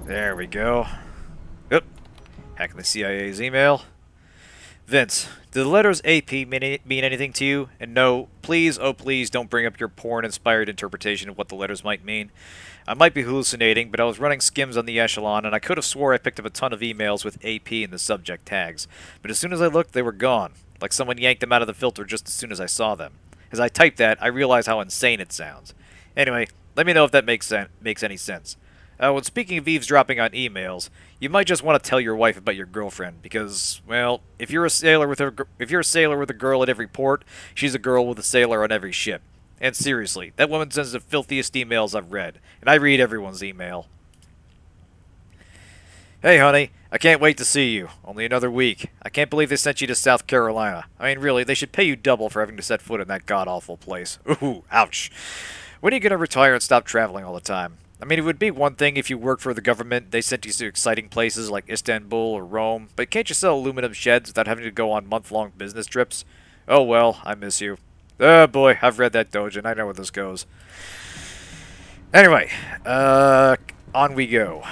There we go. Yep. Hacking the CIA's email. Vince, do the letters AP mean anything to you? And no, please, oh please, don't bring up your porn-inspired interpretation of what the letters might mean. I might be hallucinating, but I was running skims on the echelon, and I could have swore I picked up a ton of emails with AP in the subject tags. But as soon as I looked, they were gone, like someone yanked them out of the filter just as soon as I saw them. As I typed that, I realized how insane it sounds. Anyway, let me know if that makes any sense. When speaking of eavesdropping on emails, you might just want to tell your wife about your girlfriend, because, well, if you're a sailor with a girl at every port, she's a girl with a sailor on every ship. And seriously, that woman sends the filthiest emails I've read, and I read everyone's email. Hey, honey, I can't wait to see you. Only another week. I can't believe they sent you to South Carolina. I mean, really, they should pay you double for having to set foot in that god-awful place. Ooh, ouch. When are you going to retire and stop traveling all the time? I mean, it would be one thing if you worked for the government, they sent you to exciting places like Istanbul or Rome, but can't you sell aluminum sheds without having to go on month-long business trips? Oh well, I miss you. Oh boy, I've read that Dojin, I know where this goes. Anyway, on we go.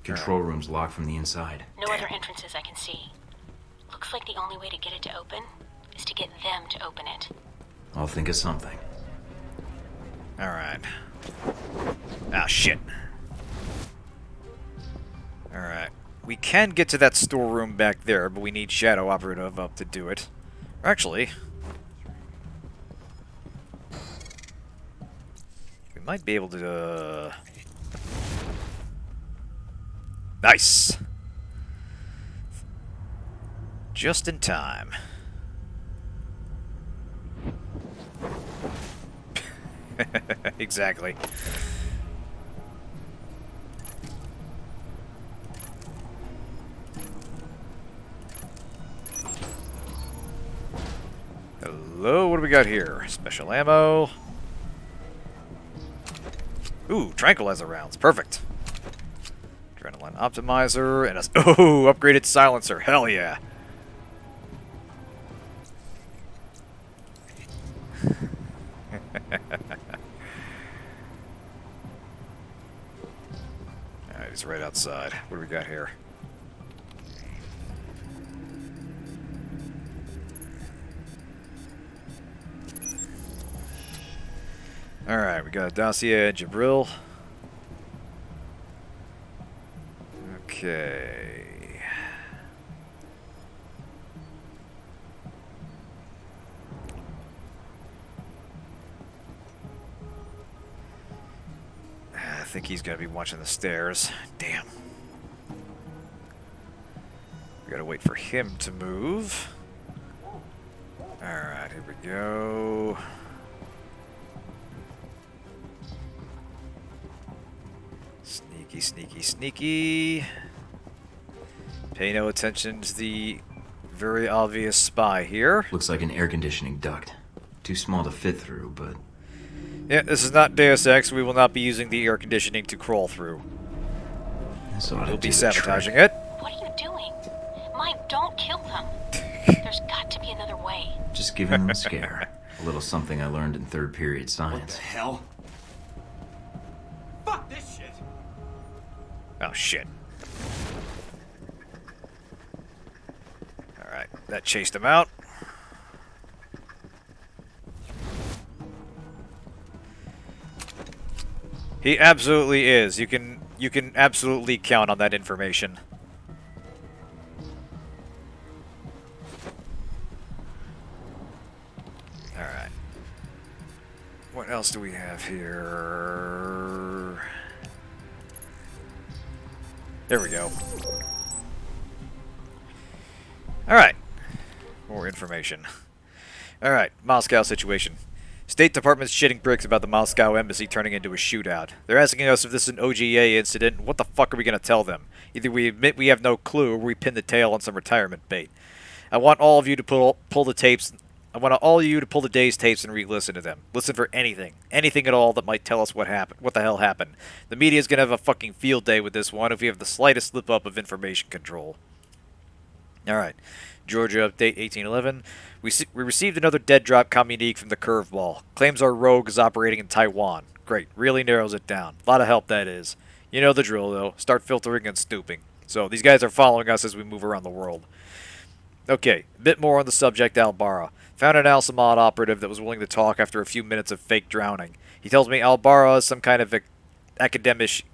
Control room's locked from the inside. No other entrances I can see. Looks like the only way to get it to open is to get them to open it. I'll think of something. Alright. Ah, shit. Alright. We can get to that storeroom back there, but we need Shadow Operative up to do it. Actually, we might be able to... Nice! Just in time. Exactly. Hello, what do we got here? Special ammo. Ooh, tranquilizer rounds. Perfect. Adrenaline optimizer and a... Oh, upgraded silencer. Hell yeah. Alright, he's right outside. What do we got here? Alright, we got a dossier at Jabril. Okay. I think he's gonna be watching the stairs. Damn. We gotta wait for him to move. Alright, here we go. Sneaky, sneaky, sneaky. Pay no attention to the very obvious spy here. Looks like an air conditioning duct. Too small to fit through, but... Yeah, this is not Deus Ex. We will not be using the air conditioning to crawl through. We'll be sabotaging it. What are you doing? Mike, don't kill them. There's got to be another way. Just giving them a scare. A little something I learned in third period science. What the hell? Fuck this shit! Oh, shit. Alright, that chased him out. He absolutely is. You can absolutely count on that information. Alright. What else do we have here? There we go. Alright. More information. Alright, Moscow situation. State Department's shitting bricks about the Moscow embassy turning into a shootout. They're asking us if this is an OGA incident, and what the fuck are we gonna tell them? Either we admit we have no clue, or we pin the tail on some retirement bait. I want all of you to pull the tapes. I want all of you to pull the day's tapes and re-listen to them. Listen for anything at all that might tell us what happened, what the hell happened. The media's gonna have a fucking field day with this one if we have the slightest slip-up of information control. Alright. Georgia update 1811. We received another dead drop communique from the Curveball. Claims our rogue is operating in Taiwan. Great. Really narrows it down. A lot of help, that is. You know the drill, though. Start filtering and stooping. So, these guys are following us as we move around the world. Okay, a bit more on the subject Albara. Found an Al-Samad operative that was willing to talk after a few minutes of fake drowning. He tells me Albara is some kind of academician?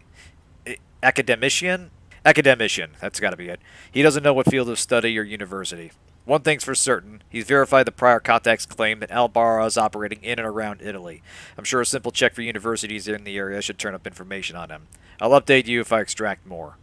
Academician, that's gotta be it. He doesn't know what field of study or university. One thing's for certain, he's verified the prior contact's claim that Albara is operating in and around Italy. I'm sure a simple check for universities in the area should turn up information on him. I'll update you if I extract more.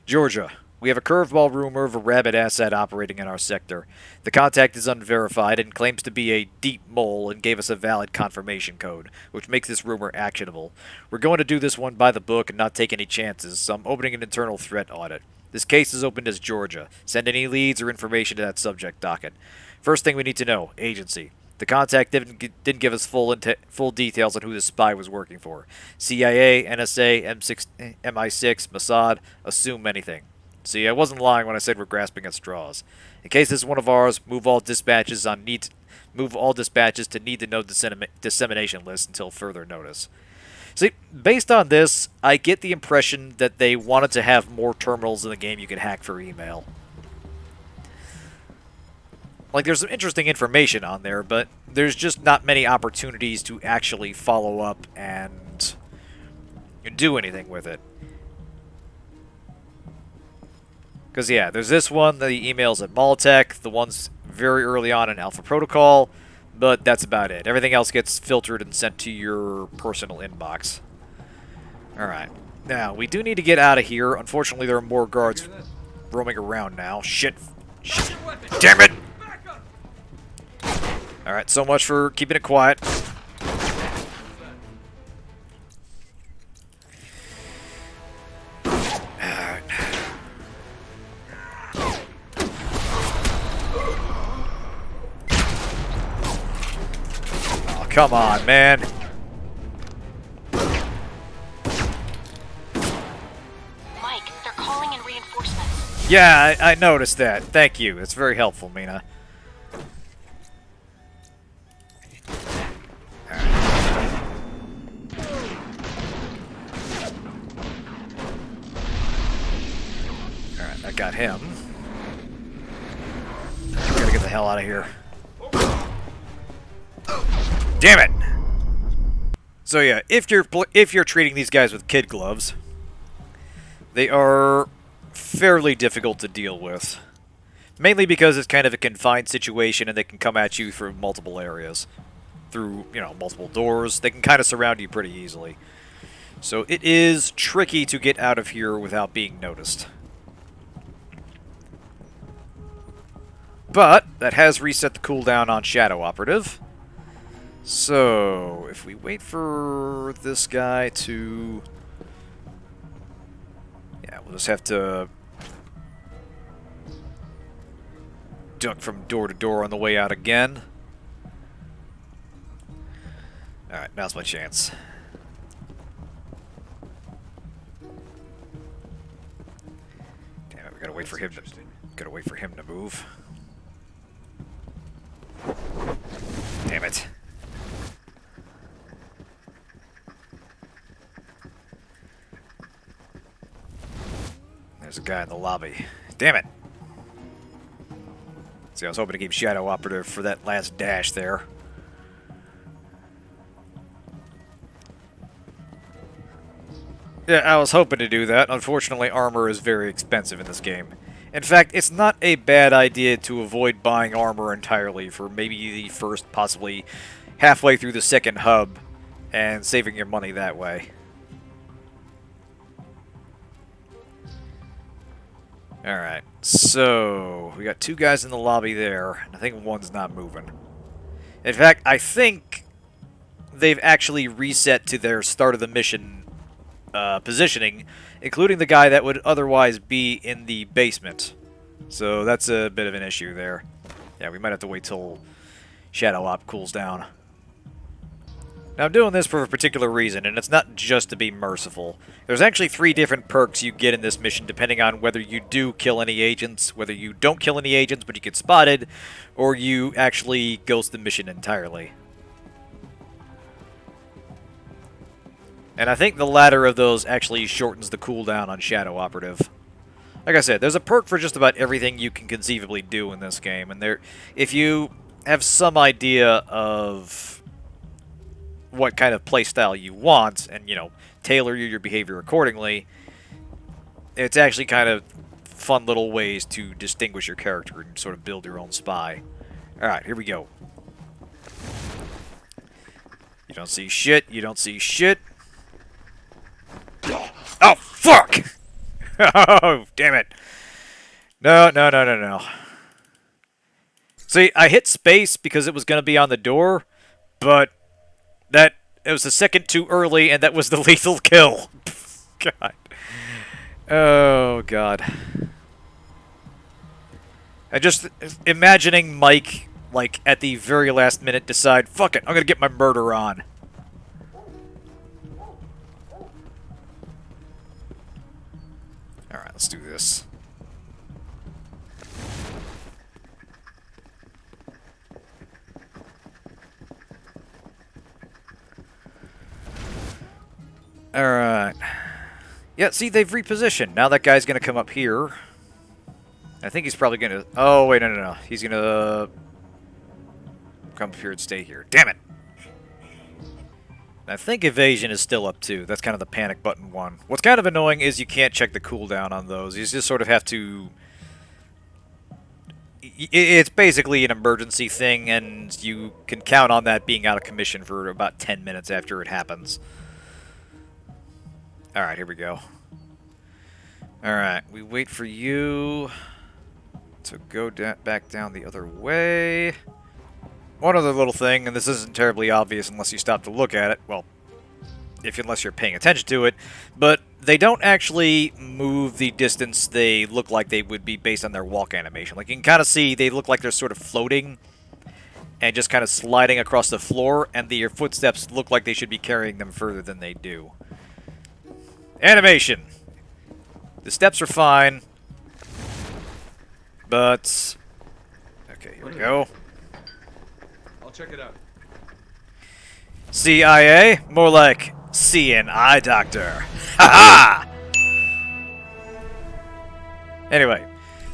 Georgia. We have a curveball rumor of a rabid asset operating in our sector. The contact is unverified and claims to be a deep mole and gave us a valid confirmation code, which makes this rumor actionable. We're going to do this one by the book and not take any chances, so I'm opening an internal threat audit. This case is opened as Georgia. Send any leads or information to that subject docket. First thing we need to know, agency. The contact didn't give us full details on who the spy was working for. CIA, NSA, MI6, Mossad, assume anything. See, I wasn't lying when I said we're grasping at straws. In case this is one of ours, move all dispatches to need-to-know dissemination lists until further notice. See, based on this, I get the impression that they wanted to have more terminals in the game you could hack for email. Like, there's some interesting information on there, but there's just not many opportunities to actually follow up and do anything with it. Because, yeah, there's this one, the emails at Maltech, the ones very early on in Alpha Protocol, but that's about it. Everything else gets filtered and sent to your personal inbox. Alright. Now, we do need to get out of here. Unfortunately, there are more guards roaming around now. Shit. Damn it! Alright, so much for keeping it quiet. Come on, man. Mike, they're calling in reinforcements. Yeah, I noticed that. Thank you. It's very helpful, Mina. Alright, I got him. Gotta get the hell out of here. Damn it! So yeah, if you're treating these guys with kid gloves, they are fairly difficult to deal with. Mainly because it's kind of a confined situation and they can come at you through multiple areas. Through, multiple doors. They can kind of surround you pretty easily. So it is tricky to get out of here without being noticed. But that has reset the cooldown on Shadow Operative. So, if we wait for this guy to... Yeah, we'll just have to duck from door to door on the way out again. Alright, now's my chance. Damn it, we gotta wait for him to move. Damn it. There's a guy in the lobby. Damn it! See, I was hoping to keep Shadow Operative for that last dash there. Yeah, I was hoping to do that. Unfortunately, armor is very expensive in this game. In fact, it's not a bad idea to avoid buying armor entirely for maybe the first, possibly halfway through the second hub, and saving your money that way. Alright, so we got two guys in the lobby there, and I think one's not moving. In fact, I think they've actually reset to their start of the mission positioning, including the guy that would otherwise be in the basement. So that's a bit of an issue there. Yeah, we might have to wait till Shadow Op cools down. Now, I'm doing this for a particular reason, and it's not just to be merciful. There's actually 3 different perks you get in this mission depending on whether you do kill any agents, whether you don't kill any agents but you get spotted, or you actually ghost the mission entirely. And I think the latter of those actually shortens the cooldown on Shadow Operative. Like I said, there's a perk for just about everything you can conceivably do in this game, and if you have some idea of what kind of playstyle you want, and, you know, tailor your behavior accordingly, it's actually kind of fun little ways to distinguish your character and sort of build your own spy. Alright, here we go. You don't see shit, you don't see shit. Oh, fuck! Oh, damn it. No, no, no, no, no. See, I hit space because it was going to be on the door, but it was a second too early, and that was the lethal kill. God. Oh, God. I just imagining Mike, like, at the very last minute decide, fuck it, I'm gonna get my murder on. Alright, let's do this. Alright. Yeah, see, they've repositioned. Now that guy's gonna come up here. I think he's probably gonna... Oh, wait, no, no, no. He's gonna... come up here and stay here. Damn it! I think evasion is still up, too. That's kind of the panic button one. What's kind of annoying is you can't check the cooldown on those. You just sort of have to... It's basically an emergency thing, and you can count on that being out of commission for about 10 minutes after it happens. Alright, here we go. Alright, we wait for you to go back down the other way. One other little thing, and this isn't terribly obvious unless you stop to look at it. Well, unless you're paying attention to it. But they don't actually move the distance they look like they would be based on their walk animation. Like, you can kind of see they look like they're sort of floating and just kind of sliding across the floor, and your footsteps look like they should be carrying them further than they do. Animation! The steps are fine, but... Okay, here we go. I'll check it out. CIA? More like CNI Doctor. Ha ha! Anyway,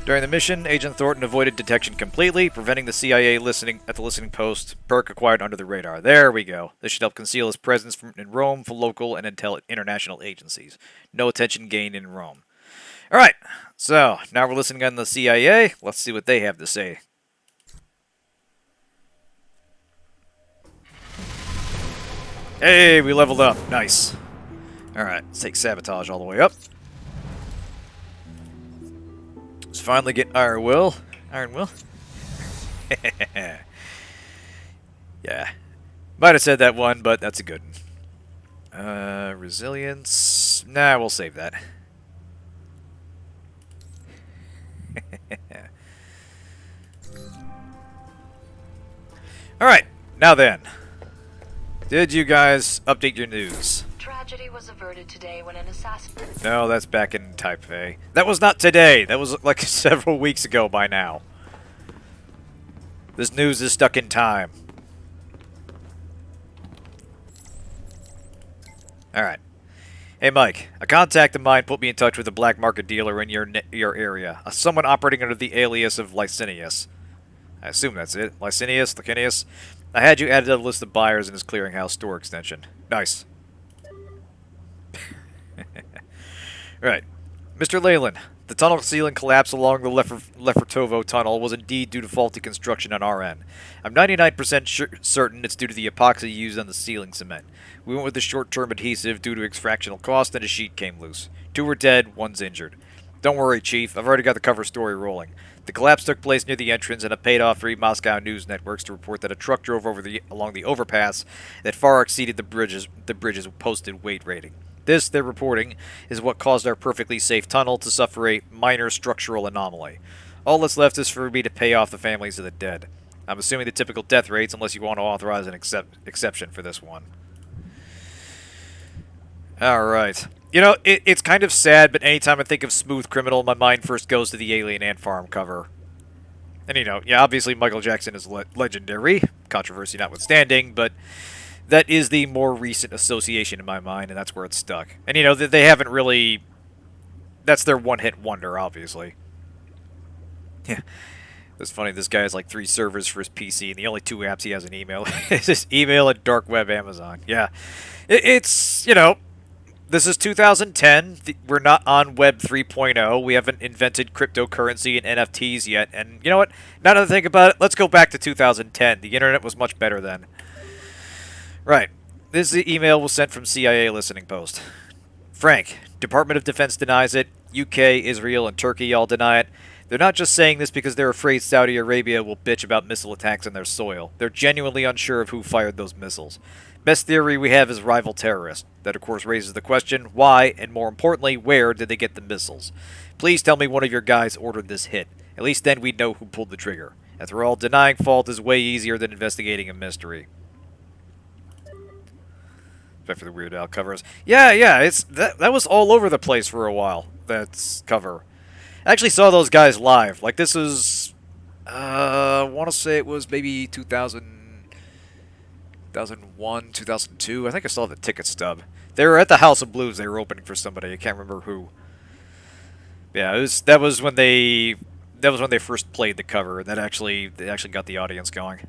during the mission, Agent Thornton avoided detection completely, preventing the CIA listening at the listening post. Perk acquired under the radar. There we go. This should help conceal his presence in Rome for local and international agencies. No attention gained in Rome. Alright, so now we're listening on the CIA. Let's see what they have to say. Hey, we leveled up. Nice. Alright, let's take sabotage all the way up. Let's finally get Iron Will. Iron Will? Yeah. Might have said that one, but that's a good one. Resilience. Nah, we'll save that. Alright, now then. Did you guys update your news? Tragedy was averted today when an assassin... No, that's back in Taipei. That was not today. That was like several weeks ago by now. This news is stuck in time. Alright. Hey, Mike. A contact of mine put me in touch with a black market dealer in your area. Someone operating under the alias of Licinius. I assume that's it. Licinius? I had you added to the list of buyers in his clearinghouse store extension. Nice. Right. Mr. Leyland, the tunnel ceiling collapse along the Lefertovo tunnel was indeed due to faulty construction on our end. I'm 99% certain it's due to the epoxy used on the ceiling cement. We went with the short-term adhesive due to extractional cost, and a sheet came loose. 2 were dead, 1's injured. Don't worry, Chief. I've already got the cover story rolling. The collapse took place near the entrance, and I paid off 3 Moscow news networks to report that a truck drove along the overpass that far exceeded the bridge's posted weight rating. This, they're reporting, is what caused our perfectly safe tunnel to suffer a minor structural anomaly. All that's left is for me to pay off the families of the dead. I'm assuming the typical death rates, unless you want to authorize an exception for this one. Alright. You know, it's kind of sad, but anytime I think of Smooth Criminal, my mind first goes to the Alien Ant Farm cover. And you know, yeah, obviously Michael Jackson is legendary, controversy notwithstanding, but that is the more recent association in my mind, and that's where it's stuck. And you know, they haven't really... That's their one-hit wonder, obviously. Yeah. It's funny, this guy has like 3 servers for his PC, and the only 2 apps he has in email is his email and dark web Amazon. Yeah. It's, you know, this is 2010. We're not on Web 3.0. We haven't invented cryptocurrency and NFTs yet. And you know what? Now that I think about it, let's go back to 2010. The internet was much better then. Right. This email was sent from CIA listening post. Frank, Department of Defense denies it. UK, Israel, and Turkey all deny it. They're not just saying this because they're afraid Saudi Arabia will bitch about missile attacks on their soil. They're genuinely unsure of who fired those missiles. Best theory we have is rival terrorists. That of course raises the question, why, and more importantly, where did they get the missiles? Please tell me one of your guys ordered this hit. At least then we'd know who pulled the trigger. After all, denying fault is way easier than investigating a mystery. Except for the Weird Al covers. Yeah, it's that was all over the place for a while, that cover. I actually saw those guys live. Like, this was... I want to say it was maybe 2001, 2002. I think I saw the ticket stub. They were at the House of Blues. They were opening for somebody. I can't remember who. Yeah, that was when they first played the cover. They actually got the audience going.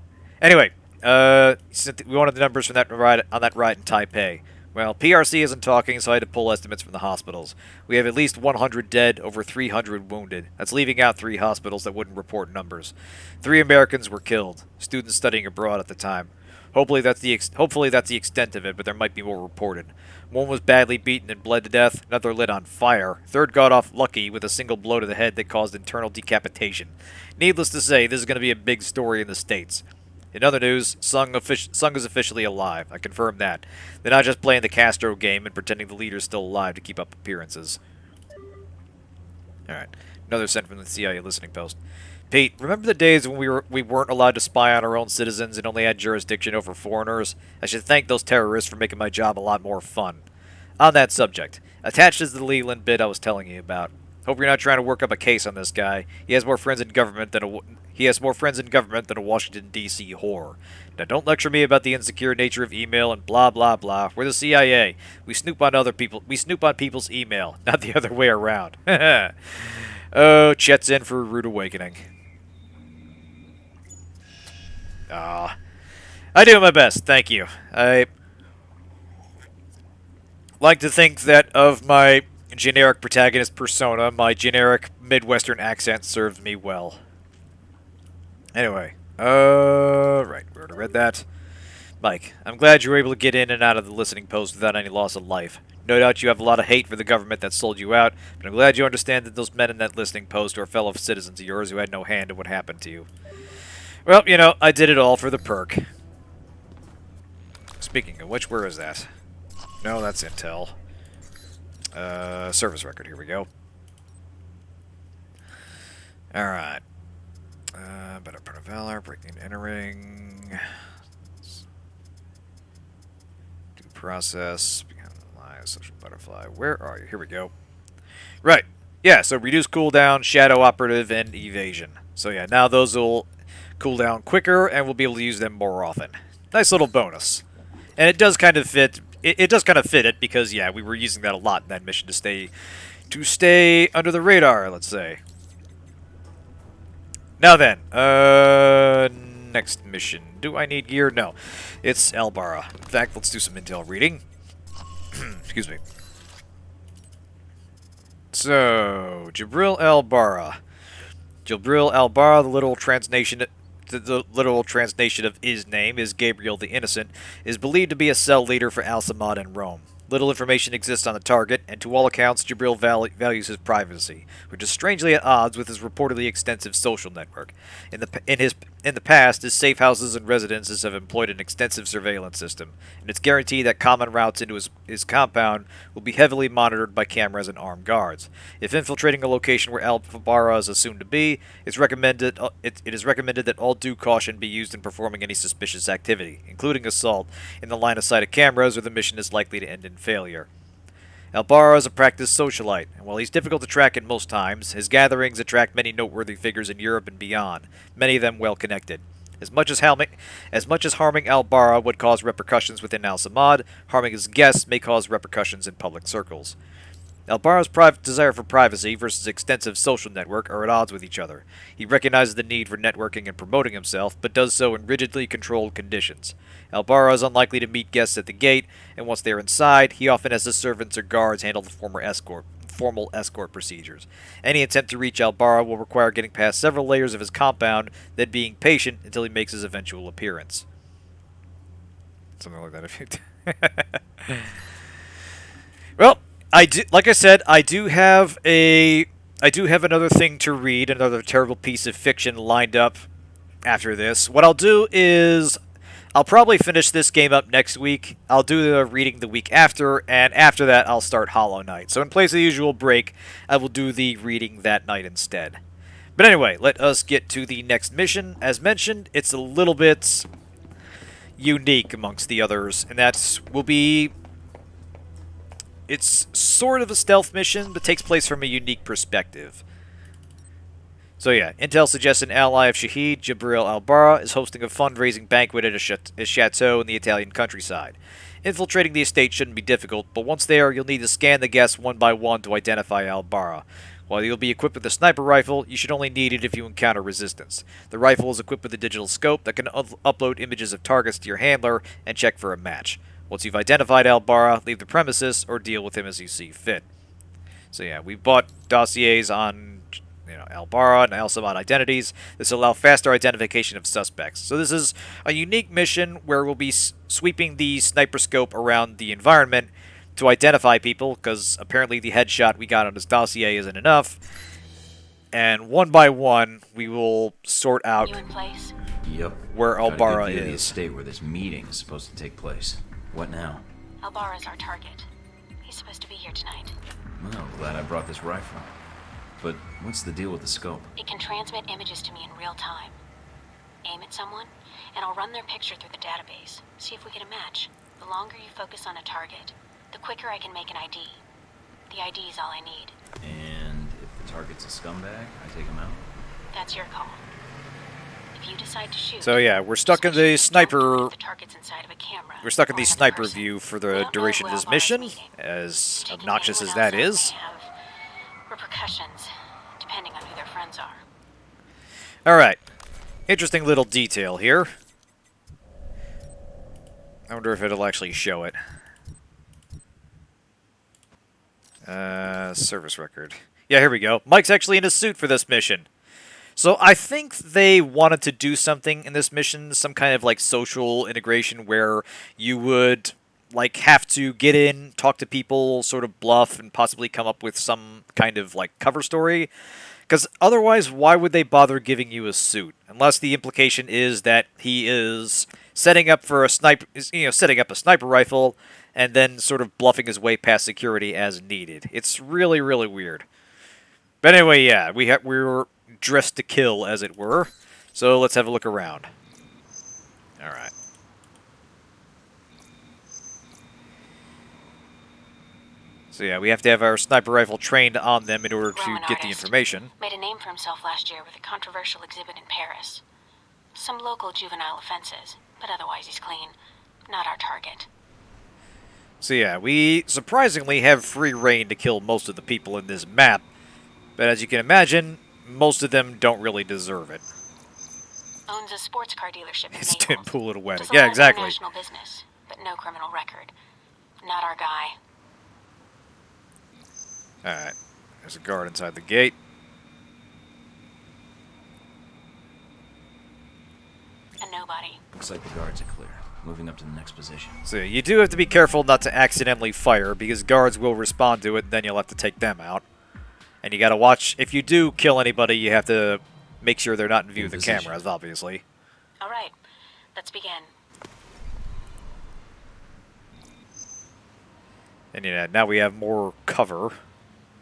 Anyway, we wanted the numbers from that ride on that ride in Taipei. Well, PRC isn't talking, so I had to pull estimates from the hospitals. We have at least 100 dead, over 300 wounded. That's leaving out 3 hospitals that wouldn't report numbers. 3 Americans were killed, students studying abroad at the time. Hopefully that's the extent of it, but there might be more reported. 1 was badly beaten and bled to death, another lit on fire. 3rd got off lucky with a single blow to the head that caused internal decapitation. Needless to say, this is going to be a big story in the States. In other news, Sung is officially alive. I confirm that. They're not just playing the Castro game and pretending the leader's still alive to keep up appearances. Alright. Another sent from the CIA listening post. Pete, remember the days when we weren't allowed to spy on our own citizens and only had jurisdiction over foreigners? I should thank those terrorists for making my job a lot more fun. On that subject, attached is the Leland bit I was telling you about. Hope you're not trying to work up a case on this guy. He has more friends in government than a Washington, D.C. whore. Now, don't lecture me about the insecure nature of email and blah blah blah. We're the CIA. We snoop on people's email, not the other way around. Oh, Chet's in for a rude awakening. I do my best. Thank you. I like to think that of my generic protagonist persona, my generic Midwestern accent serves me well. Anyway, right, we already read that. Mike, I'm glad you were able to get in and out of the listening post without any loss of life. No doubt you have a lot of hate for the government that sold you out, but I'm glad you understand that those men in that listening post are fellow citizens of yours who had no hand in what happened to you. Well, you know, I did it all for the perk. Speaking of which, where is that? No, that's intel. Service record, here we go. Alright. Better part of valor, breaking and entering. Due process, become alive, social butterfly. Where are you? Here we go. Right. Yeah, so reduce cooldown, shadow operative, and evasion. So yeah, now those will cool down quicker, and we'll be able to use them more often. Nice little bonus. And it does kind of fit. It does kind of fit it because yeah, we were using that a lot in that mission to stay under the radar. Let's say. Now then, next mission. Do I need gear? No. It's Albara. In fact, let's do some intel reading. Excuse me. So, Jibril Albara. Jibril Albara, the literal translation of his name is Gabriel the Innocent, is believed to be a cell leader for Al-Samad in Rome. Little information exists on the target, and to all accounts, Jibril values his privacy, which is strangely at odds with his reportedly extensive social network. In the past, his safe houses and residences have employed an extensive surveillance system, and it's guaranteed that common routes into his compound will be heavily monitored by cameras and armed guards. If infiltrating a location where Al-Fabara is assumed to be, it is recommended that all due caution be used in performing any suspicious activity, including assault, in the line of sight of cameras, or the mission is likely to end in failure. Albara is a practiced socialite, and while he's difficult to track at most times, his gatherings attract many noteworthy figures in Europe and beyond, many of them well connected. As much as harming Albara would cause repercussions within Al Samad, harming his guests may cause repercussions in public circles. Albara's desire for privacy versus extensive social network are at odds with each other. He recognizes the need for networking and promoting himself, but does so in rigidly controlled conditions. Albara is unlikely to meet guests at the gate, and once they are inside, he often has his servants or guards handle the formal escort procedures. Any attempt to reach Albara will require getting past several layers of his compound, then being patient until he makes his eventual appearance. Something like that. Well, like I said, I do have another thing to read, another terrible piece of fiction lined up after this. What I'll do is I'll probably finish this game up next week. I'll do the reading the week after, and after that I'll start Hollow Knight. So in place of the usual break, I will do the reading that night instead. But anyway, let us get to the next mission. As mentioned, it's a little bit unique amongst the others, and it's sort of a stealth mission, but takes place from a unique perspective. So yeah, Intel suggests an ally of Shahid, Jabril Albara, is hosting a fundraising banquet at a chateau in the Italian countryside. Infiltrating the estate shouldn't be difficult, but once there, you'll need to scan the guests one by one to identify Albara. While you'll be equipped with a sniper rifle, you should only need it if you encounter resistance. The rifle is equipped with a digital scope that can upload images of targets to your handler and check for a match. Once you've identified Albara, leave the premises or deal with him as you see fit. So yeah, we bought dossiers on Albara and Al Samad identities. This will allow faster identification of suspects. So this is a unique mission where we'll be sweeping the sniper scope around the environment to identify people, because apparently the headshot we got on his dossier isn't enough. And one by one, we will sort out You in place? Yep. where Got a good Albara view of the is. estate where this meeting is supposed to take place. What now? Albara's our target. He's supposed to be here tonight. Well, glad I brought this rifle. But what's the deal with the scope? It can transmit images to me in real time. Aim at someone, and I'll run their picture through the database. See if we get a match. The longer you focus on a target, the quicker I can make an ID. The ID is all I need. And if the target's a scumbag, I take him out? That's your call. If you decide to shoot... So yeah, we're stuck in the don't sniper. do it if the target's inside of a camera We're stuck in or the another sniper person. view for We the don't know duration of who this Albara's mission, meeting. as Taking obnoxious as anyone that else out is. may have repercussions, depending on who their friends are. Alright. Interesting little detail here. I wonder if it'll actually show it. Service record. Yeah, here we go. Mike's actually in a suit for this mission. So I think they wanted to do something in this mission, some kind of like social integration where you would like have to get in, talk to people, sort of bluff, and possibly come up with some kind of like cover story. Because otherwise, why would they bother giving you a suit? Unless the implication is that he is setting up for a setting up a sniper rifle, and then sort of bluffing his way past security as needed. It's really, really weird. But anyway, yeah, we were dressed to kill, as it were. So let's have a look around. All right. So yeah, we have to have our sniper rifle trained on them in order to Roman get the artist. information. Made a name for himself last year with a controversial exhibit in Paris. Some local juvenile offenses, but otherwise he's clean. Not our target. So yeah, we surprisingly have free reign to kill most of the people in this map. But as you can imagine, most of them don't really deserve it. Owns a sports car dealership in It's Naples. Deadpool at a wedding. Does a Yeah, lot of exactly. international business, but no criminal record. Not our guy. Alright. There's a guard inside the gate. A nobody. Looks like the guards are clear. Moving up to the next position. So you do have to be careful not to accidentally fire, because guards will respond to it, and then you'll have to take them out. And you gotta watch, if you do kill anybody, you have to make sure they're not in view of the Position. cameras, obviously. All right, let's begin. And yeah, now we have more cover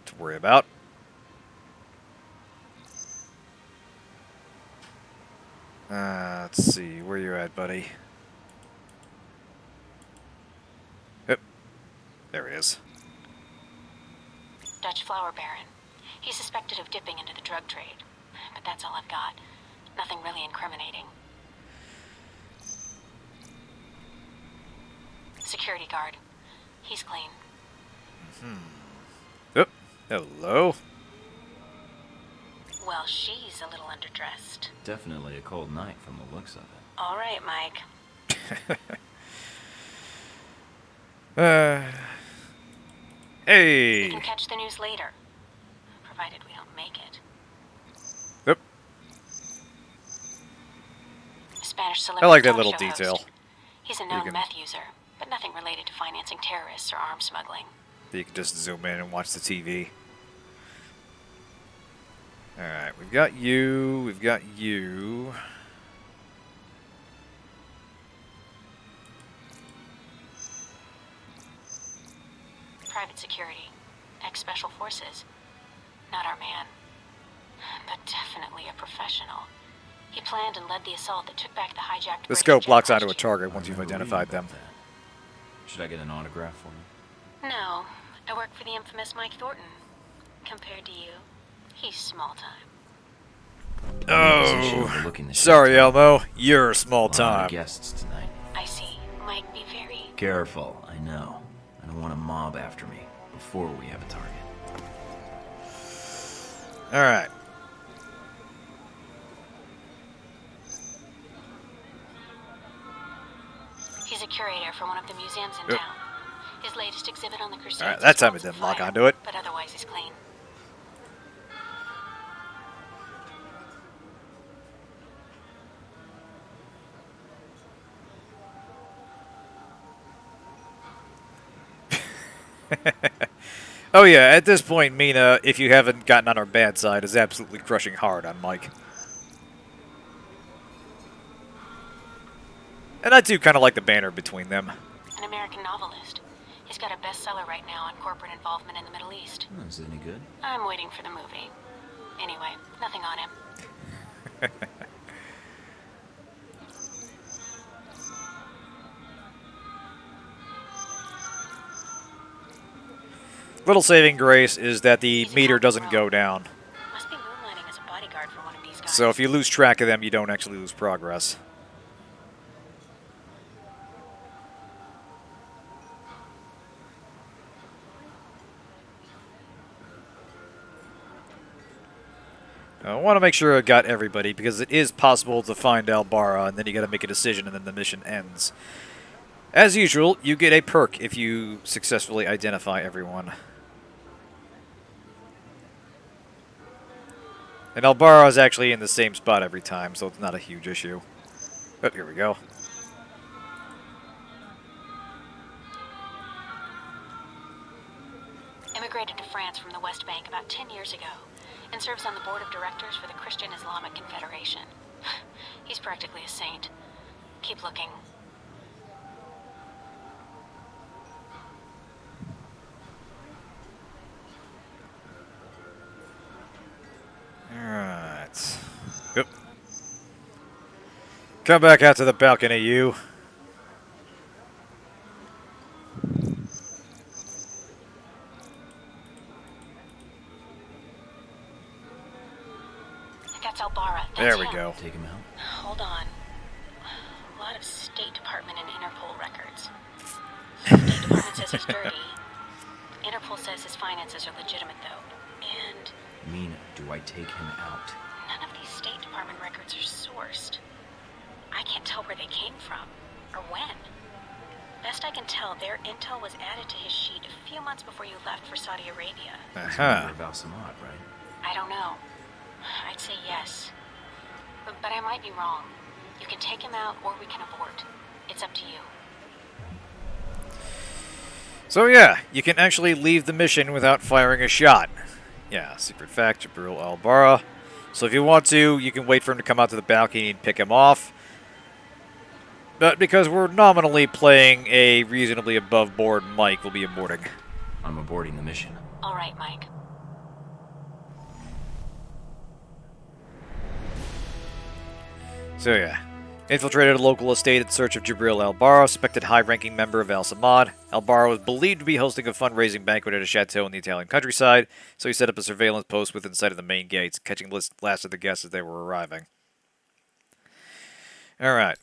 to worry about. Let's see, where you at, buddy? Yep. There he is. flower baron. He's suspected of dipping into the drug trade. But that's all I've got. Nothing really incriminating. Security guard. He's clean. Oh, hello. Well, she's a little underdressed. Definitely a cold night from the looks of it. All right, Mike. Hey. We can catch the news later. Provided we don't make it. Yep. Spanish I celebrity like that talk little show detail. host. He's a You known can- meth user, but nothing related to financing terrorists or arms smuggling. You can just zoom in and watch the TV. Alright, we've got you. We've got you. Private security. Ex-special forces. Not our man. But definitely a professional. He planned and led the assault that took back the hijacked The British scope jet locks onto a last year. target once you've I remember identified reading them. about that. Should I get an autograph for you? No, I work for the infamous Mike Thornton. Compared to you, he's small time. Position Oh, overlooking the sorry, chateau. Elmo. You're small A lot of time. guests tonight. I see. Mike, be very... Careful, I know. I don't want a mob after me before we have a target. Alright. He's a curator for one of the museums in Yep. town. His latest exhibit on the Crusades. Alright, that is time it Worlds of didn't lock Fire, onto it. But otherwise, he's clean. Oh yeah, at this point, Mina, if you haven't gotten on our bad side, is absolutely crushing hard on Mike. And I do kind of like the banner between them. An American novelist. He's got a bestseller right now on corporate involvement in the Middle East. Oh, is it any good? I'm waiting for the movie. Anyway, nothing on him. Little saving grace is that the He's meter not doesn't wrong. go down. Must be moonlighting as a bodyguard for one of these guys. So if you lose track of them, you don't actually lose progress. I want to make sure I got everybody, because it is possible to find Albara, and then you got to make a decision, and then the mission ends. As usual, you get a perk if you successfully identify everyone. And Albara is actually in the same spot every time, so it's not a huge issue. Oh, here we go. Immigrated to France from the West Bank about 10 years ago and serves on the board of directors for the Christian Islamic Confederation. He's practically a saint. Keep looking. Alright. Yep. Come back out to the balcony, you. That's Albara. That's There we him. go. Take him out? Hold on. A lot of State Department and Interpol records. State Department says he's dirty. Interpol says his finances are legitimate, though. And Mina, do I take him out? none of these State Department records are sourced. I can't tell where they came from, or when. Best I can tell, their intel was added to his sheet a few months before you left for Saudi Arabia. He's a Uh-huh. member of Al-Samad, right? I don't know. I'd say yes. But I might be wrong. You can take him out, or we can abort. It's up to you. So yeah, you can actually leave the mission without firing a shot. Yeah, secret fact, Jabril Albara. So if you want to, you can wait for him to come out to the balcony and pick him off. But because we're nominally playing a reasonably above board Mike, we'll be aborting. I'm aborting the mission. All right, Mike. So yeah, Infiltrated a local estate in search of Jibril Al-Barra, suspected high-ranking member of Al-Samad. Al-Barra was believed to be hosting a fundraising banquet at a chateau in the Italian countryside, so he set up a surveillance post within sight of the main gates, catching the last of the guests as they were arriving. Alright.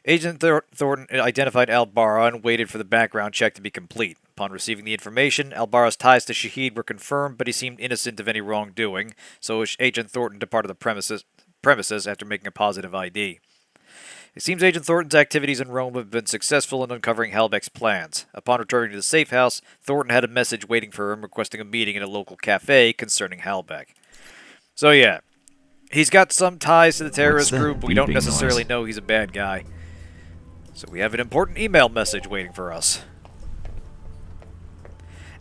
Agent Thornton identified Al-Barra and waited for the background check to be complete. Upon receiving the information, Al-Barra's ties to Shahid were confirmed, but he seemed innocent of any wrongdoing, so Agent Thornton departed the premises after making a positive ID. It seems Agent Thornton's activities in Rome have been successful in uncovering Halbeck's plans. Upon returning to the safe house, Thornton had a message waiting for him requesting a meeting in a local cafe concerning Halbeck. So yeah, he's got some ties to the terrorist group, but we don't necessarily know he's a bad guy. So we have an important email message waiting for us.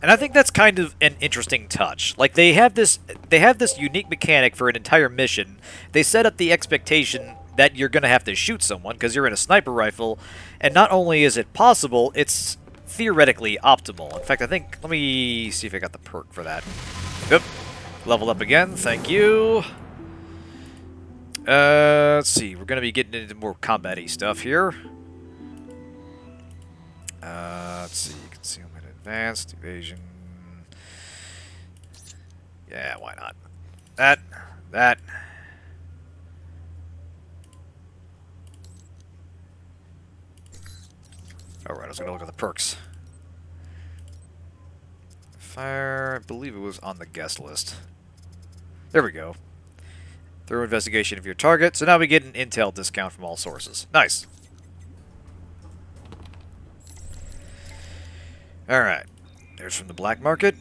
And I think that's kind of an interesting touch. Like, they have this unique mechanic for an entire mission. They set up the expectation that you're going to have to shoot someone because you're in a sniper rifle, and not only is it possible, it's theoretically optimal. In fact, I think, let me see if I got the perk for that. Yep. Level up again, thank you. Let's see, we're going to be getting into more combat-y stuff here. Let's see, concealment, advanced, evasion. Yeah, why not? That. Alright, I was going to look at the perks. Fire, I believe it was on the guest list. There we go. Thorough investigation of your target. So now we get an intel discount from all sources. Nice. Alright. There's from the black market.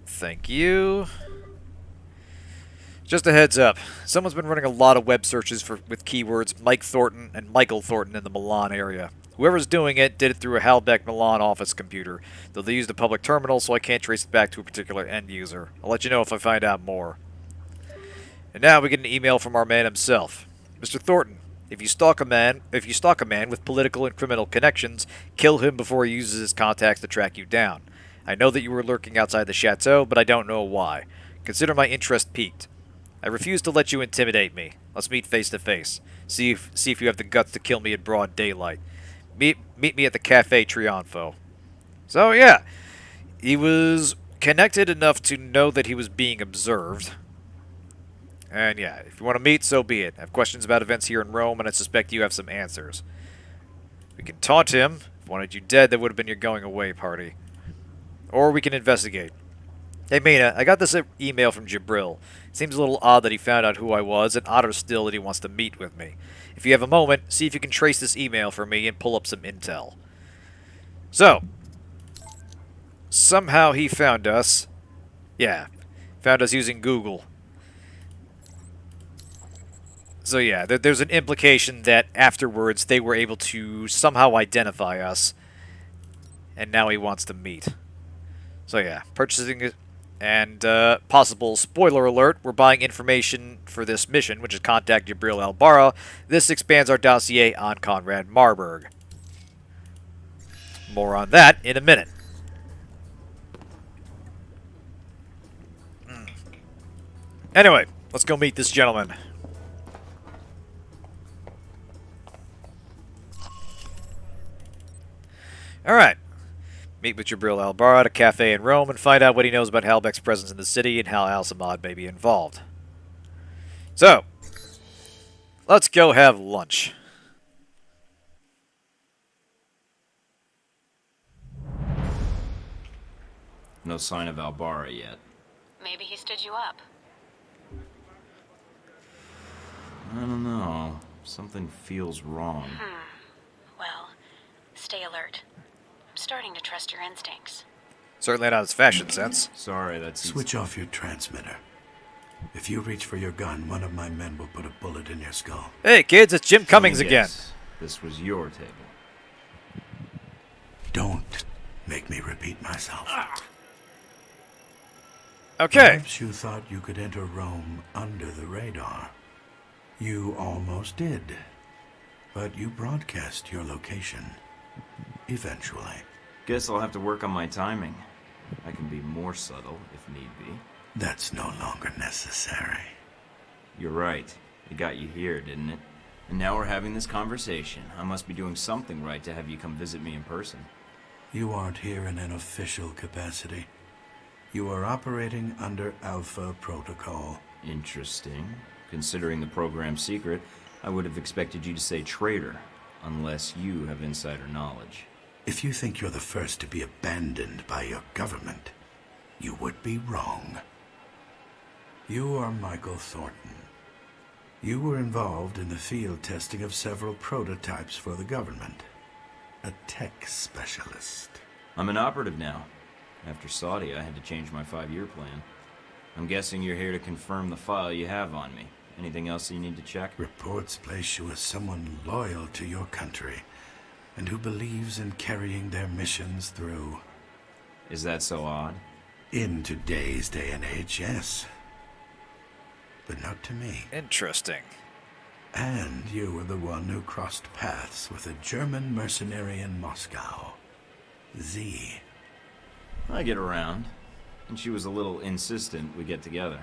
Thank you. Just a heads up. Someone's been running a lot of web searches with keywords Mike Thornton and Michael Thornton in the Milan area. Whoever's doing it did it through a Halbeck Milan office computer, though they used a public terminal, so I can't trace it back to a particular end user. I'll let you know if I find out more. And now we get an email from our man himself. Mr. Thornton, if you stalk a man with political and criminal connections, kill him before he uses his contacts to track you down. I know that you were lurking outside the chateau, but I don't know why. Consider my interest piqued. I refuse to let you intimidate me. Let's meet face to face. See if you have the guts to kill me in broad daylight. Meet me at the Cafe Trionfo. So yeah, he was connected enough to know that he was being observed. And yeah, if you want to meet, so be it. I have questions about events here in Rome, and I suspect you have some answers. We can taunt him. If I wanted you dead, that would have been your going away party. Or we can investigate. Hey Mina, I got this email from Jibril. It seems a little odd that he found out who I was, and odder still that he wants to meet with me. If you have a moment, see if you can trace this email for me and pull up some intel. So, somehow he found us. Yeah, found us using Google. So yeah, there's an implication that afterwards they were able to somehow identify us, and now he wants to meet. So yeah, purchasing it. And possible spoiler alert, we're buying information for this mission, which is contact Jibril Al-Barra. This expands our dossier on Conrad Marburg. More on that in a minute. Anyway, let's go meet this gentleman. Alright. Meet with Jibril Al-Barra at a cafe in Rome and find out what he knows about Halbeck's presence in the city and how Al-Samad may be involved. So, let's go have lunch. No sign of Al-Barra yet. Maybe he stood you up. I don't know. Something feels wrong. Well, stay alert. I'm starting to trust your instincts. Certainly not his fashion sense. Sorry, that's... Switch off your transmitter. If you reach for your gun, one of my men will put a bullet in your skull. Hey kids, it's Jim Cummings again. Yes, this was your table. Don't make me repeat myself. Okay. Perhaps you thought you could enter Rome under the radar. You almost did. But you broadcast your location. Eventually. Guess I'll have to work on my timing. I can be more subtle if need be. That's no longer necessary. You're right. It got you here, didn't it? And now we're having this conversation. I must be doing something right to have you come visit me in person. You aren't here in an official capacity. You are operating under Alpha Protocol. Interesting. Considering the program's secret, I would have expected you to say traitor, unless you have insider knowledge. If you think you're the first to be abandoned by your government, you would be wrong. You are Michael Thornton. You were involved in the field testing of several prototypes for the government. A tech specialist. I'm an operative now. After Saudi, I had to change my 5-year plan. I'm guessing you're here to confirm the file you have on me. Anything else you need to check? Reports place you as someone loyal to your country and who believes in carrying their missions through. Is that so odd? In today's day and age, yes. But not to me. Interesting. And you were the one who crossed paths with a German mercenary in Moscow. Z. I get around, and she was a little insistent we get together.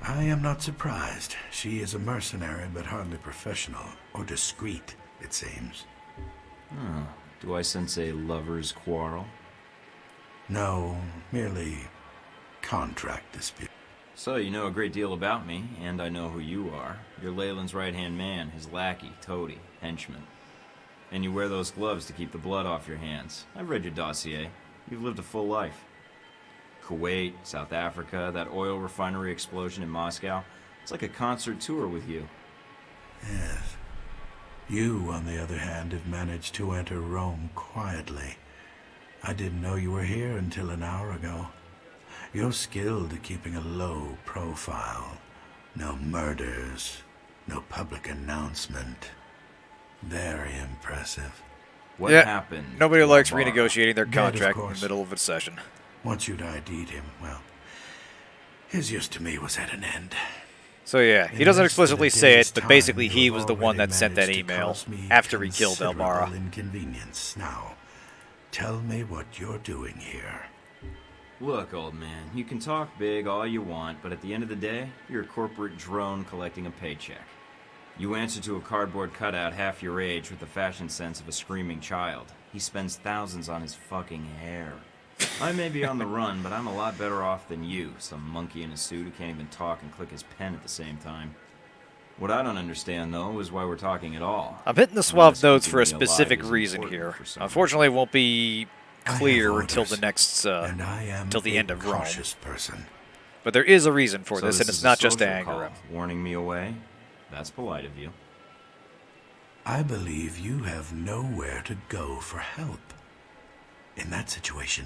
I am not surprised. She is a mercenary, but hardly professional, or discreet, it seems. Oh, do I sense a lover's quarrel? No, merely contract dispute. So you know a great deal about me, and I know who you are. You're Leyland's right-hand man, his lackey, toady, henchman. And you wear those gloves to keep the blood off your hands. I've read your dossier. You've lived a full life. Kuwait, South Africa, that oil refinery explosion in Moscow. It's like a concert tour with you. Yes. You, on the other hand, have managed to enter Rome quietly. I didn't know you were here until an hour ago. You're skilled at keeping a low profile. No murders, no public announcement. Very impressive. What Yeah, happened? Nobody to likes Barbara? renegotiating their Dead, of contract in the course. middle of a session. Once you'd ID'd him, well, his use to me was at an end. So yeah, he In doesn't less than explicitly a say day's it, but time, basically you he have was the one already that sent that managed to email cause me after he killed considerable Elmara. Inconvenience. Now, tell me what you're doing here. Look, old man, you can talk big all you want, but at the end of the day, you're a corporate drone collecting a paycheck. You answer to a cardboard cutout half your age with the fashion sense of a screaming child. He spends thousands on his fucking hair. I may be on the run, but I'm a lot better off than you, some monkey in a suit who can't even talk and click his pen at the same time. What I don't understand, though, is why we're talking at all. I'm hitting the suave Unless notes for a keeping me alive specific is reason important here. for some Unfortunately, it won't be I have clear until orders, the next, and I am till the a end of Rome. cautious person. But there is a reason for So this, and is it's a not just to social anger call, him. warning me away? That's polite of you. I believe you have nowhere to go for help. In that situation,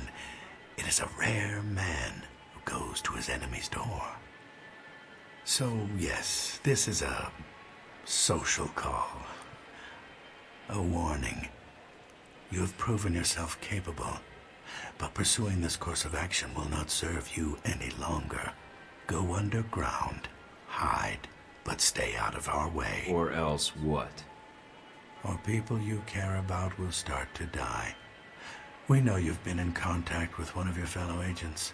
it is a rare man who goes to his enemy's door. So, yes, this is a social call. A warning. You have proven yourself capable, but pursuing this course of action will not serve you any longer. Go underground, hide, but stay out of our way. Or else what? Or people you care about will start to die. We know you've been in contact with one of your fellow agents.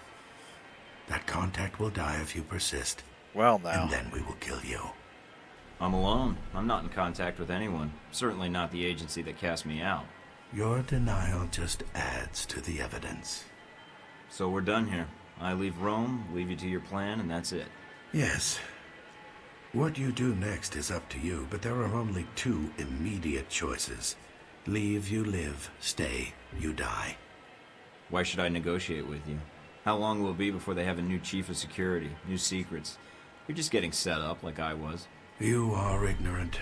That contact will die if you persist, Well, now. and then we will kill you. I'm alone. I'm not in contact with anyone. Certainly not the agency that cast me out. Your denial just adds to the evidence. So we're done here. I leave Rome, leave you to your plan, and that's it. Yes. What you do next is up to you, but there are only two immediate choices. Leave, you live. Stay, you die. Why should I negotiate with you? How long will it be before they have a new chief of security, new secrets? You're just getting set up like I was. You are ignorant.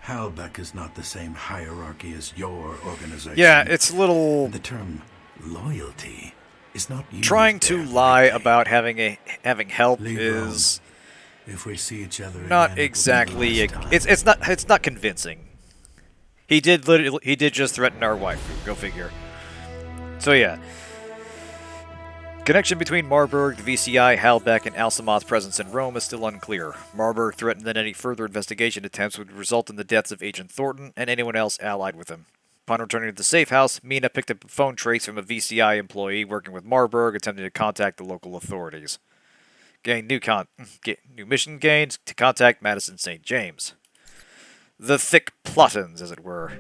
Halbeck is not the same hierarchy as your organization. Yeah, it's a little And the term loyalty is not used trying to there lie lightly. about having help Leave is If we see each other not again, it will be the exactly last time. it's not convincing. He did just threaten our wife. Go figure. So yeah. Connection between Marburg, the VCI, Halbeck, and Alsamoth's presence in Rome is still unclear. Marburg threatened that any further investigation attempts would result in the deaths of Agent Thornton and anyone else allied with him. Upon returning to the safe house, Mina picked up a phone trace from a VCI employee working with Marburg, attempting to contact the local authorities. New mission gained to contact Madison St. James. the thick plottins, as it were.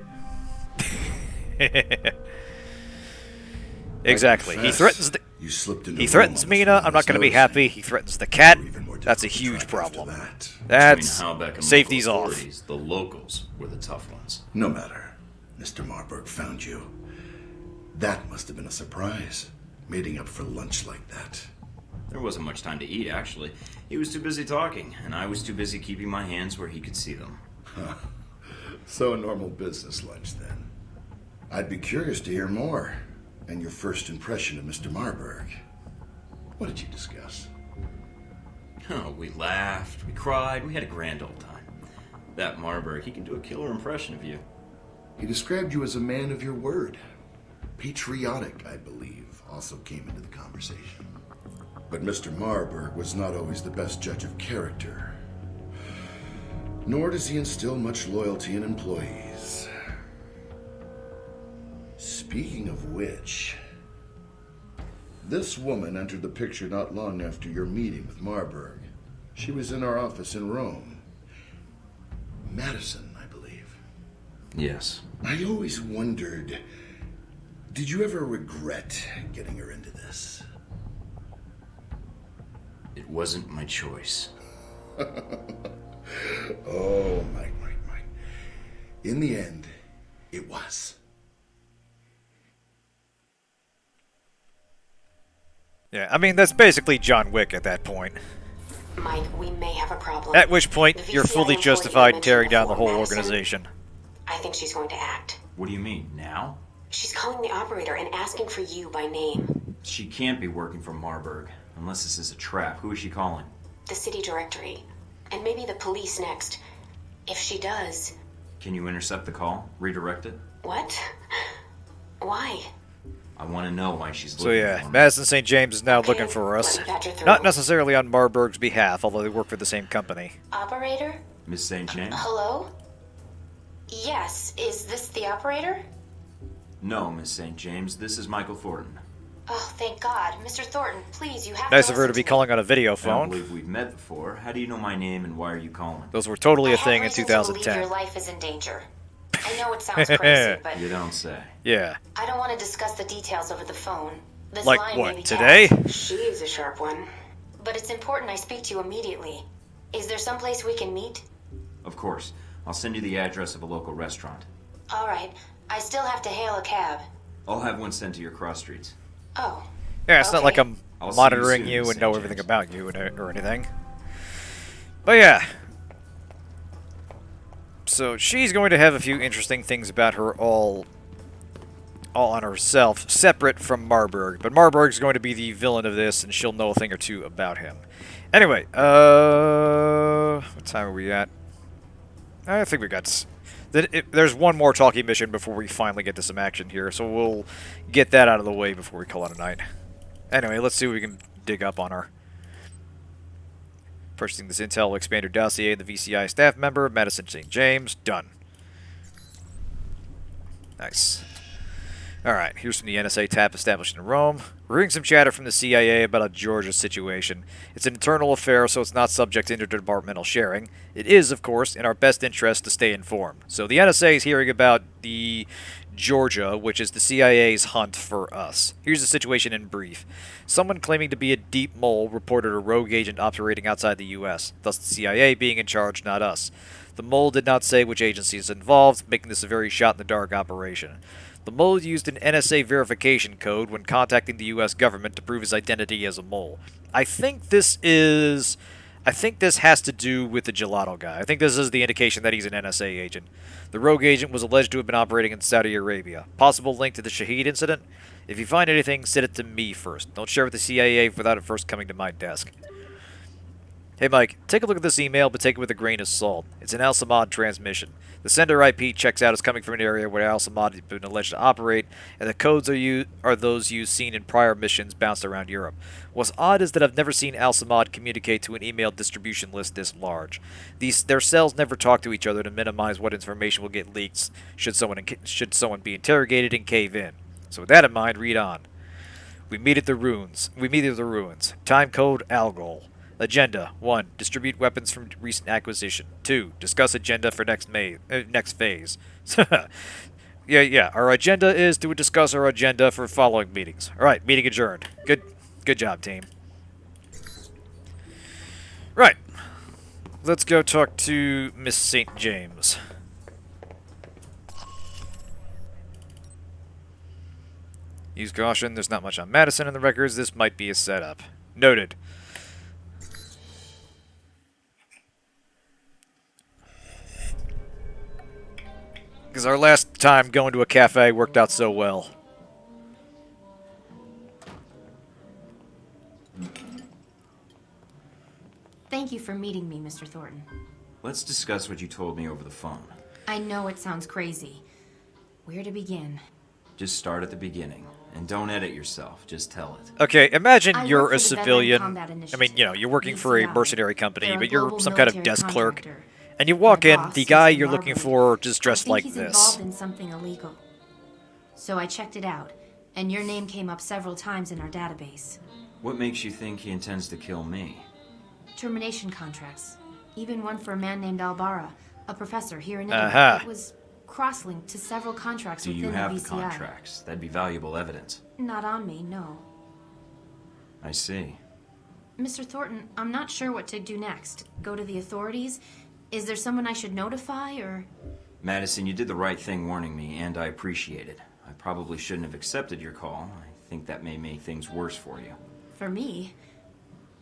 Exactly. He threatens the. You slipped into He threatens Rome on Mina. I'm not someone's going to be notice. happy. He threatens the cat. Or even more That's a difficult to huge track after problem. that. That's Between Halbeck and safety's local off. authorities, the locals were the tough ones. No matter. Mr. Marburg found you. That must have been a surprise. Meeting up for lunch like that. There wasn't much time to eat, actually. He was too busy talking, and I was too busy keeping my hands where he could see them. So a normal business lunch then. I'd be curious to hear more. And your first impression of Mr. Marburg. What did you discuss? Oh, we laughed, we cried, we had a grand old time. That Marburg, he can do a killer impression of you. He described you as a man of your word. Patriotic, I believe, also came into the conversation. But Mr. Marburg was not always the best judge of character. Nor does he instill much loyalty in employees. Speaking of which, this woman entered the picture not long after your meeting with Marburg. She was in our office in Rome. Madison, I believe. Yes. I always wondered, did you ever regret getting her into this? It wasn't my choice. Oh, Mike. In the end, it was. Yeah, I mean, that's basically John Wick at that point. Mike, we may have a problem. At which point, The you're VCI fully employee justified in mentioned tearing down the before, whole Madison. organization. I think she's going to act. What do you mean, now? She's calling the operator and asking for you by name. She can't be working for Marburg, unless this is a trap. Who is she calling? The city directory. And maybe the police next. If she does... Can you intercept the call? Redirect it? What? Why? I want to know why she's So looking yeah, for me. Madison St. James is now Okay, looking for us. let me patch her through. Not necessarily on Marburg's behalf, although they work for the same company. Operator? Miss St. James? Hello? Yes, is this the operator? No, Miss St. James. This is Michael Thornton. Oh, thank God. Mr. Thornton, please, you have Nice to of her to listen be me. calling on a video I don't phone. believe we've met before. How do you know my name and why are you calling? Those were totally I a have thing in reason to believe 2010. your life is in danger. I know it sounds crazy, but You don't say. Yeah. I don't want to discuss the details over the phone. This Like line what, may be today? tapped. She's a sharp one. But it's important I speak to you immediately. Is there someplace we can meet? Of course. I'll send you the address of a local restaurant. All right. I still have to hail a cab. I'll have one sent to your cross streets. Oh. Yeah, it's not like Okay. I'm I'll see monitoring you you soon, and know St. everything James. about you or anything. But yeah. So she's going to have a few interesting things about her all on herself, separate from Marburg. But Marburg's going to be the villain of this, and she'll know a thing or two about him. Anyway, what time are we at? I think we got... There's one more talkie mission before we finally get to some action here, so we'll get that out of the way before we call it a night. Anyway, let's see what we can dig up on her. Purchasing this intel will expand your dossier. The VCI staff member, Madison St. James. Done. Nice. Alright, here's from the NSA TAP established in Rome. We're hearing some chatter from the CIA about a Georgia situation. It's an internal affair, so it's not subject to interdepartmental sharing. It is, of course, in our best interest to stay informed. So the NSA is hearing about the Georgia, which is the CIA's hunt for us. Here's the situation in brief. Someone claiming to be a deep mole reported a rogue agent operating outside the U.S., thus the CIA being in charge, not us. The mole did not say which agency is involved, making this a very shot-in-the-dark operation. The mole used an NSA verification code when contacting the U.S. government to prove his identity as a mole. I think this has to do with the gelato guy. I think this is the indication that he's an NSA agent. The rogue agent was alleged to have been operating in Saudi Arabia. Possible link to the Shahid incident? If you find anything, send it to me first. Don't share with the CIA without it first coming to my desk. Hey Mike, take a look at this email, but take it with a grain of salt. It's an Al-Samad transmission. The sender IP checks out as coming from an area where Al-Samad has been alleged to operate, and the codes are those used seen in prior missions bounced around Europe. What's odd is that I've never seen Al-Samad communicate to an email distribution list this large. Their cells never talk to each other to minimize what information will get leaked should someone be interrogated and cave in. So with that in mind, read on. We meet at the ruins. Time code Algol. Agenda 1. Distribute weapons from recent acquisition. 2. Discuss agenda for next phase. Yeah. Our agenda is to discuss our agenda for following meetings. Alright, meeting adjourned. Good job, team. Right. Let's go talk to Miss St. James. Use caution. There's not much on Madison in the records. This might be a setup. Noted. Because our last time going to a cafe worked out so well. Thank you for meeting me, Mr. Thornton. Let's discuss what you told me over the phone. I know it sounds crazy. Where to begin? Just start at the beginning. And don't edit yourself, just tell it. Okay, imagine I you're work for a the Veteran civilian. Combat I Initiative, mean, you're working for a VCI. mercenary company, They're a but you're global some kind of military desk clerk. contractor. And you walk My in, boss, the guy Mr. you're looking Marbury, for just dressed I think like he's this. involved in something illegal. So I checked it out, and your name came up several times in our database. What makes you think he intends to kill me? Termination contracts. Even one for a man named Albara, a professor here in Italy. Uh-huh. It was cross-linked to several contracts Do within you have the the VCI. contracts? That'd be valuable evidence. Not on me, no. I see. Mr. Thornton, I'm not sure what to do next. Go to the authorities? Is there someone I should notify, or...? Madison, you did the right thing warning me, and I appreciate it. I probably shouldn't have accepted your call. I think that may make things worse for you. For me?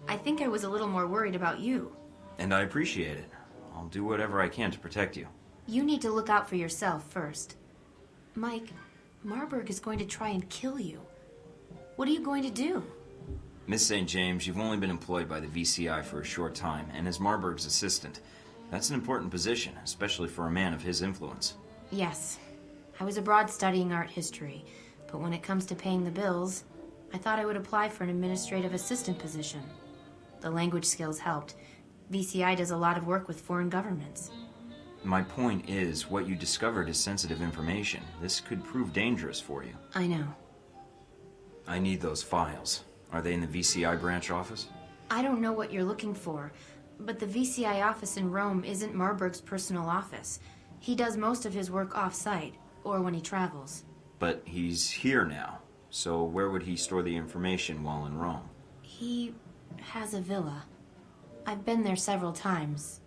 I think I was a little more worried about you. And I appreciate it. I'll do whatever I can to protect you. You need to look out for yourself first. Mike, Marburg is going to try and kill you. What are you going to do? Miss St. James, you've only been employed by the VCI for a short time, and as Marburg's assistant. That's an important position, especially for a man of his influence. Yes. I was abroad studying art history, but when it comes to paying the bills, I thought I would apply for an administrative assistant position. The language skills helped. VCI does a lot of work with foreign governments. My point is, what you discovered is sensitive information. This could prove dangerous for you. I know. I need those files. Are they in the VCI branch office? I don't know what you're looking for, but the VCI office in Rome isn't Marburg's personal office. He does most of his work off-site, or when he travels. But he's here now, so where would he store the information while in Rome? He has a villa. I've been there several times.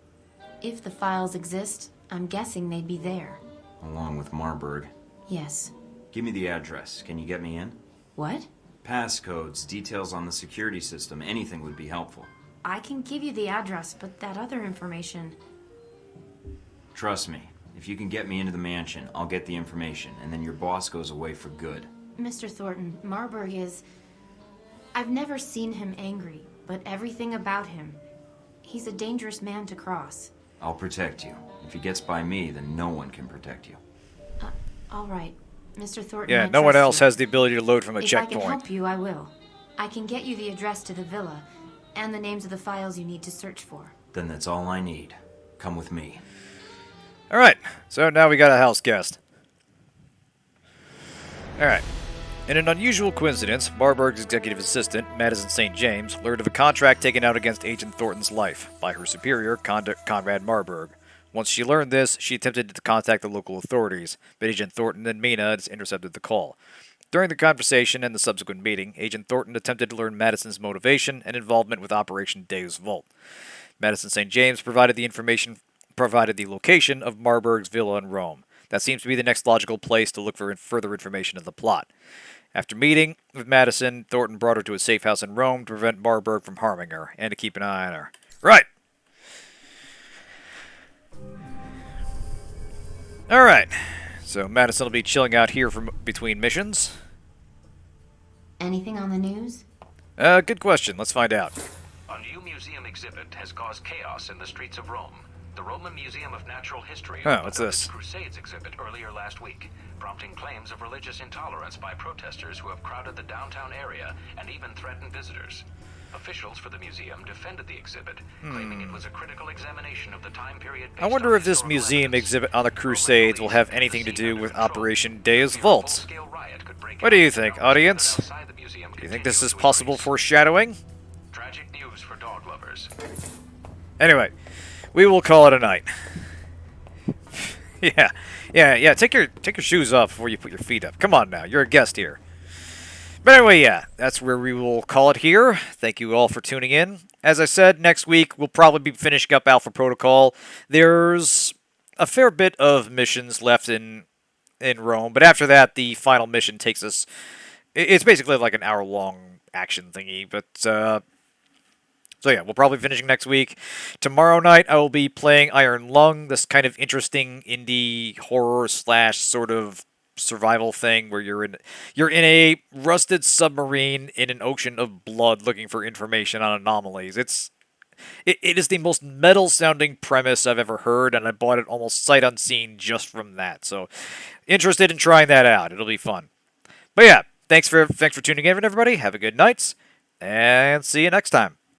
If the files exist, I'm guessing they'd be there. Along with Marburg. Yes. Give me the address. Can you get me in? What? Passcodes, details on the security system, anything would be helpful. I can give you the address, but that other information... Trust me, if you can get me into the mansion, I'll get the information, and then your boss goes away for good. Mr. Thornton, Marburg is... I've never seen him angry, but everything about him... He's a dangerous man to cross. I'll protect you. If he gets by me, then no one can protect you. All right. Mr. Thornton, Yeah, I no one trust else you. has the ability to load from a If I checkpoint. can help you, I will. I can get you the address to the villa, and the names of the files you need to search for. Then that's all I need. Come with me. Alright, so now we got a house guest. Alright. In an unusual coincidence, Marburg's executive assistant, Madison St. James, learned of a contract taken out against Agent Thornton's life by her superior, Conrad Marburg. Once she learned this, she attempted to contact the local authorities, but Agent Thornton and Mina intercepted the call. During the conversation and the subsequent meeting, Agent Thornton attempted to learn Madison's motivation and involvement with Operation Deus Vult. Madison St. James provided the location of Marburg's villa in Rome. That seems to be the next logical place to look for further information of the plot. After meeting with Madison, Thornton brought her to a safe house in Rome to prevent Marburg from harming her and to keep an eye on her. Right! Alright, so Madison will be chilling out here between missions. Anything on the news? Good question. Let's find out. A new museum exhibit has caused chaos in the streets of Rome. The Roman Museum of Natural History Oh, what's opened this? its Crusades exhibit earlier last week, prompting claims of religious intolerance by protesters who have crowded the downtown area and even threatened visitors. Officials for the museum defended the exhibit, claiming it was a critical examination of the time period. I wonder if this museum exhibit on the Crusades will have anything to do with Operation Deus Vult. What do you think, audience? Do you think this is possible foreshadowing? Tragic news for dog lovers. lovers. Anyway, we will call it a night. Yeah. Take your shoes off before you put your feet up. Come on now, you're a guest here. But anyway, yeah, that's where we will call it here. Thank you all for tuning in. As I said, next week we'll probably be finishing up Alpha Protocol. There's a fair bit of missions left in Rome, but after that, the final mission takes us. It's basically like an hour-long action thingy, but so yeah, we'll probably be finishing next week. Tomorrow night, I will be playing Iron Lung, this kind of interesting indie horror / sort of survival thing where you're in a rusted submarine in an ocean of blood looking for information on anomalies. It is the most metal sounding premise I've ever heard, and I bought it almost sight unseen just from that. So interested in trying that out. It'll be fun. But yeah, thanks for tuning in, everybody. Have a good night, and see you next time.